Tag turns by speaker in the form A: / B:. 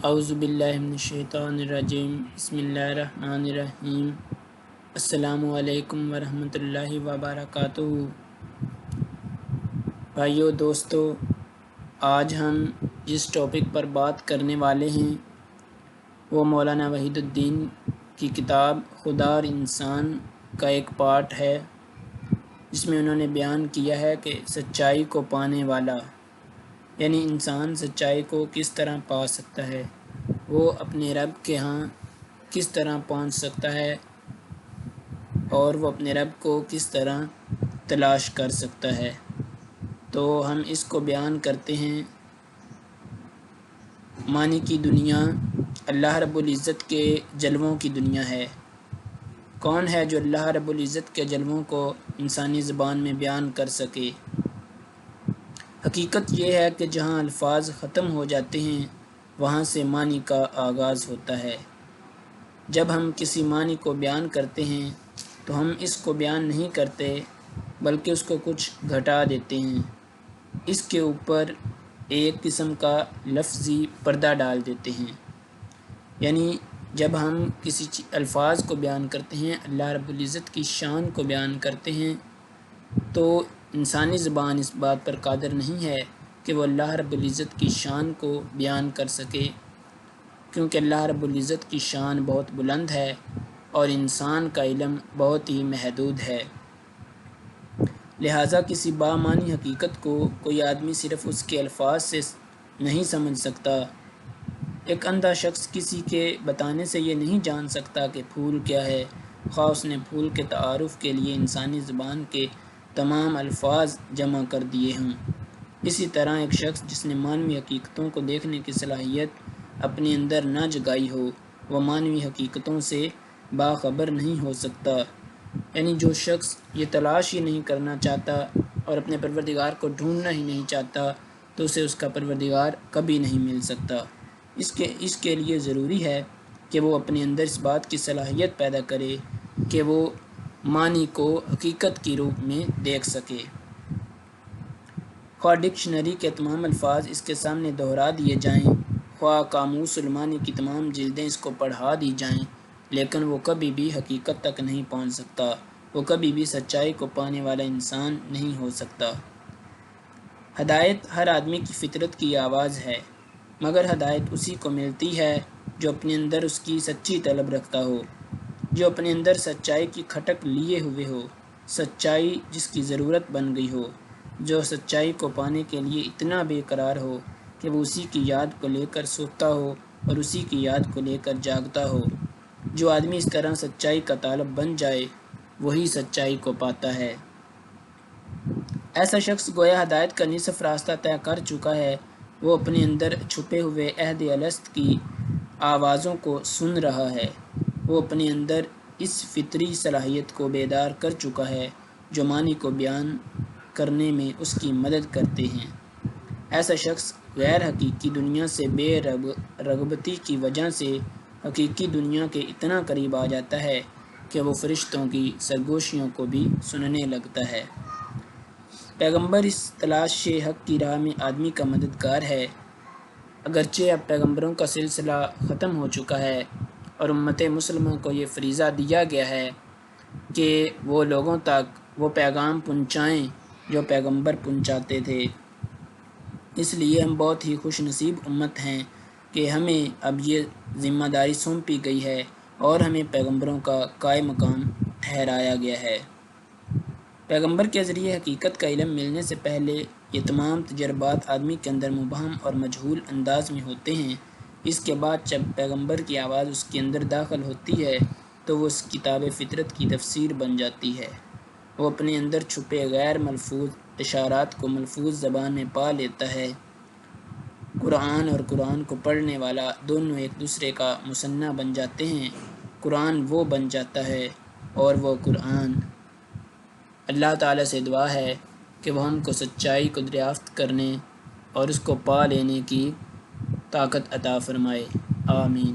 A: اعوذ باللہ من الشیطان الرجیم بسم اللہ الرحمن الرحیم السلام علیکم ورحمۃ اللہ وبرکاتہ۔ بھائیو دوستو، آج ہم جس ٹاپک پر بات کرنے والے ہیں وہ مولانا وحید الدین کی کتاب خدا اور انسان کا ایک پارٹ ہے، جس میں انہوں نے بیان کیا ہے کہ سچائی کو پانے والا یعنی انسان سچائی کو کس طرح پا سکتا ہے، وہ اپنے رب کے ہاں کس طرح پہنچ سکتا ہے اور وہ اپنے رب کو کس طرح تلاش کر سکتا ہے۔ تو ہم اس کو بیان کرتے ہیں۔ معنی کی دنیا اللہ رب العزت کے جلووں کی دنیا ہے۔ کون ہے جو اللہ رب العزت کے جلووں کو انسانی زبان میں بیان کر سکے؟ حقیقت یہ ہے کہ جہاں الفاظ ختم ہو جاتے ہیں وہاں سے معنی کا آغاز ہوتا ہے۔ جب ہم کسی معنی کو بیان کرتے ہیں تو ہم اس کو بیان نہیں کرتے بلکہ اس کو کچھ گھٹا دیتے ہیں، اس کے اوپر ایک قسم کا لفظی پردہ ڈال دیتے ہیں۔ یعنی جب ہم کسی الفاظ کو بیان کرتے ہیں، اللہ رب العزت کی شان کو بیان کرتے ہیں، تو انسانی زبان اس بات پر قادر نہیں ہے کہ وہ اللہ رب العزت کی شان کو بیان کر سکے، کیونکہ اللہ رب العزت کی شان بہت بلند ہے اور انسان کا علم بہت ہی محدود ہے۔ لہٰذا کسی بامعنی حقیقت کو کوئی آدمی صرف اس کے الفاظ سے نہیں سمجھ سکتا۔ ایک اندھا شخص کسی کے بتانے سے یہ نہیں جان سکتا کہ پھول کیا ہے، خواہ اس نے پھول کے تعارف کے لیے انسانی زبان کے تمام الفاظ جمع کر دیے ہوں۔ اسی طرح ایک شخص جس نے معنوی حقیقتوں کو دیکھنے کی صلاحیت اپنے اندر نہ جگائی ہو، وہ معنوی حقیقتوں سے باخبر نہیں ہو سکتا۔ یعنی جو شخص یہ تلاش ہی نہیں کرنا چاہتا اور اپنے پروردگار کو ڈھونڈنا ہی نہیں چاہتا تو اسے اس کا پروردگار کبھی نہیں مل سکتا۔ اس کے لیے ضروری ہے کہ وہ اپنے اندر اس بات کی صلاحیت پیدا کرے کہ وہ معنی کو حقیقت کی روپ میں دیکھ سکے۔ خواہ ڈکشنری کے تمام الفاظ اس کے سامنے دہرا دیے جائیں، خواہ قاموس المعانی کی تمام جلدیں اس کو پڑھا دی جائیں، لیکن وہ کبھی بھی حقیقت تک نہیں پہنچ سکتا، وہ کبھی بھی سچائی کو پانے والا انسان نہیں ہو سکتا۔ ہدایت ہر آدمی کی فطرت کی آواز ہے، مگر ہدایت اسی کو ملتی ہے جو اپنے اندر اس کی سچی طلب رکھتا ہو، جو اپنے اندر سچائی کی کھٹک لیے ہوئے ہو، سچائی جس کی ضرورت بن گئی ہو، جو سچائی کو پانے کے لیے اتنا بے قرار ہو کہ وہ اسی کی یاد کو لے کر سوتا ہو اور اسی کی یاد کو لے کر جاگتا ہو۔ جو آدمی اس طرح سچائی کا طالب بن جائے وہی سچائی کو پاتا ہے۔ ایسا شخص گویا ہدایت کا نصف راستہ طے کر چکا ہے، وہ اپنے اندر چھپے ہوئے عہد الست کی آوازوں کو سن رہا ہے، وہ اپنے اندر اس فطری صلاحیت کو بیدار کر چکا ہے جو معنی کو بیان کرنے میں اس کی مدد کرتے ہیں۔ ایسا شخص غیر حقیقی دنیا سے بے رغبتی کی وجہ سے حقیقی دنیا کے اتنا قریب آ جاتا ہے کہ وہ فرشتوں کی سرگوشیوں کو بھی سننے لگتا ہے۔ پیغمبر اس تلاش حق کی راہ میں آدمی کا مددگار ہے۔ اگرچہ اب پیغمبروں کا سلسلہ ختم ہو چکا ہے اور امت مسلمہ کو یہ فریضہ دیا گیا ہے کہ وہ لوگوں تک وہ پیغام پہنچائیں جو پیغمبر پہنچاتے تھے۔ اس لیے ہم بہت ہی خوش نصیب امت ہیں کہ ہمیں اب یہ ذمہ داری سونپی گئی ہے اور ہمیں پیغمبروں کا قائم مقام ٹھہرایا گیا ہے۔ پیغمبر کے ذریعے حقیقت کا علم ملنے سے پہلے یہ تمام تجربات آدمی کے اندر مبہم اور مجہول انداز میں ہوتے ہیں۔ اس کے بعد جب پیغمبر کی آواز اس کے اندر داخل ہوتی ہے تو وہ اس کتاب فطرت کی تفسیر بن جاتی ہے۔ وہ اپنے اندر چھپے غیر ملفوظ اشارات کو ملفوظ زبان میں پا لیتا ہے۔ قرآن اور قرآن کو پڑھنے والا دونوں ایک دوسرے کا مثنیٰ بن جاتے ہیں۔ قرآن وہ بن جاتا ہے اور وہ قرآن۔ اللہ تعالیٰ سے دعا ہے کہ وہ ہم کو سچائی کو دریافت کرنے اور اس کو پا لینے کی طاقت عطا فرمائے۔ آمین۔